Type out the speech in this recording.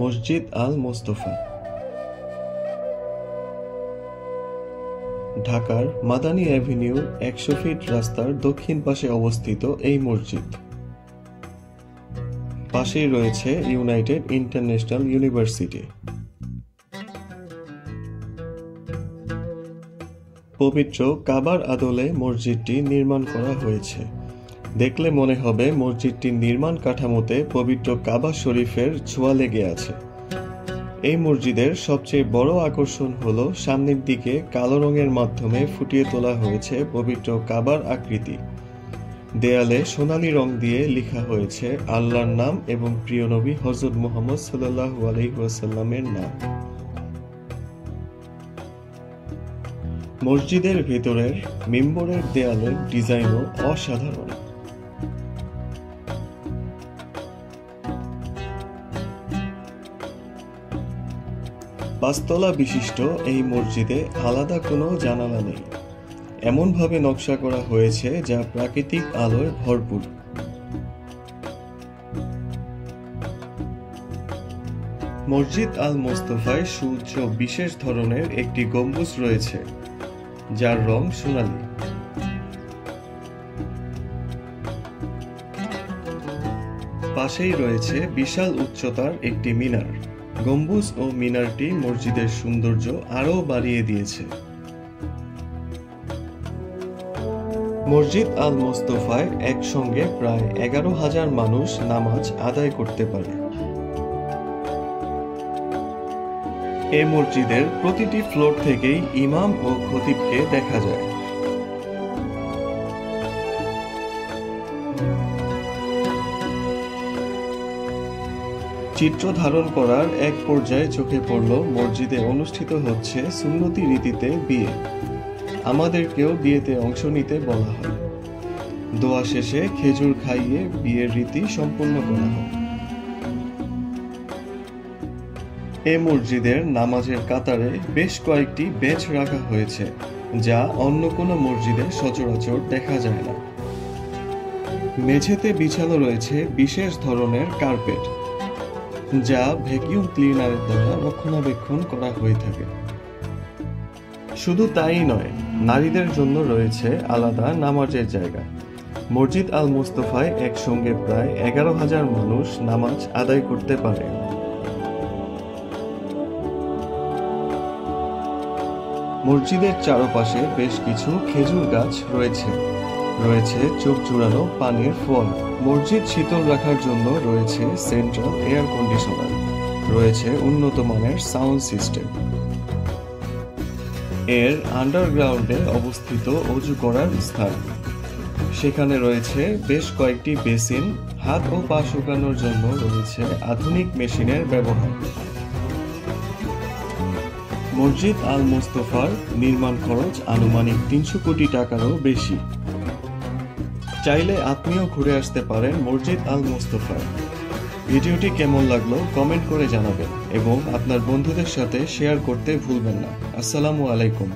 মসজিদ আল মোস্তফা। ঢাকার মাদানী অ্যাভিনিউর ১০০ ফিট রাস্তার দক্ষিণ পাশে অবস্থিত এই মসজিদ। পাশেই রয়েছে ইউনাইটেড ইন্টারন্যাশনাল ইউনিভার্সিটি। পবিত্র কাবার আদলে মসজিদটি নির্মাণ করা হয়েছে। দেখলে মনে হবে মসজিদটির নির্মাণ কাঠামোতে পবিত্র কাবা শরীফের ছোঁয়া লেগে আছে। এই মসজিদের সবচেয়ে বড় আকর্ষণ হলো সামনের দিকে কালো রঙের মাধ্যমে ফুটিয়ে তোলা হয়েছে পবিত্র কাবার আকৃতি। দেয়ালে সোনালী রং দিয়ে লেখা হয়েছে আল্লাহর নাম এবং প্রিয় নবী হযরত মুহাম্মদ সাল্লাল্লাহু আলাইহি ওয়াসাল্লামের নাম। মসজিদের ভেতরের মিম্বরের দেয়ালের ডিজাইনও অসাধারণ। পাঁচতলা বিশিষ্ট এই মসজিদে আলাদা কোনো জানালা নেই। এমনভাবে নকশা করা হয়েছে যা প্রাকৃতিক আলোয় ভরপুর। মসজিদ আল মোস্তফায় সুউচ্চ বিশেষ ধরনের একটি গম্বুজ রয়েছে, যার রং সোনালী। পাশেই রয়েছে বিশাল উচ্চতার একটি মিনার। গম্বুজ ও মিনারটি মসজিদের সৌন্দর্য আরও বাড়িয়ে দিয়েছে। মসজিদ আল মোস্তফায় একসঙ্গে প্রায় ১১,০০০ মানুষ নামাজ আদায় করতে পারে। এ মসজিদের প্রতিটি ফ্লোর থেকেই ইমাম ও খতিবকে দেখা যায়। চিত্র ধারণ করার এক পর্যায়ে চোখে পড়ল মসজিদে অনুষ্ঠিত হচ্ছে সুন্নতি রীতিতে বিয়ে। আমাদেরকেও বিয়েতে অংশ নিতে বলা হয়। দোয়া শেষে খেজুর খাইয়ে বিয়ের রীতি সম্পন্ন করা হয়। এ মসজিদের নামাজের কাতারে বেশ কয়েকটি বেঞ্চ রাখা হয়েছে, যা অন্য কোনো মসজিদে সচরাচর দেখা যায় না। মেঝেতে বিছানো রয়েছে বিশেষ ধরনের কার্পেট, যা ভ্যাকুয়াম ক্লিনারের দ্বারা রক্ষণাবেক্ষণ করা হয়ে থাকে। শুধু তাই নয়, নারীদের জন্য রয়েছে আলাদা নামাজের জায়গা। মসজিদ আল মোস্তফায় একসঙ্গে প্রায় ১১,০০০ মানুষ নামাজ আদায় করতে পারে। মসজিদের চারপাশে বেশ কিছু খেজুর গাছ রয়েছে। রয়েছে চোখ জুড়ানো পানির ফল। মসজিদ শীতল রাখার জন্য রয়েছে সেন্ট্রাল এয়ার কন্ডিশনার। রয়েছে উন্নত মানের সাউন্ড সিস্টেম। এর আন্ডারগ্রাউন্ডে অবস্থিত অজু করার স্থান। সেখানে রয়েছে বেশ কয়েকটি বেসিন। হাত ও পা শুকানোর জন্য রয়েছে আধুনিক মেশিনের ব্যবহার। মসজিদ আল মোস্তফার নির্মাণ খরচ আনুমানিক ৩০০ কোটি টাকারও বেশি। চাইলে আপনিও ঘুরে আসতে পারেন মসজিদ আল মোস্তফায়। ভিডিওটি কেমন লাগলো কমেন্ট করে জানাবেন এবং আপনার বন্ধুদের সাথে শেয়ার করতে ভুলবেন না। আসসালামু আলাইকুম।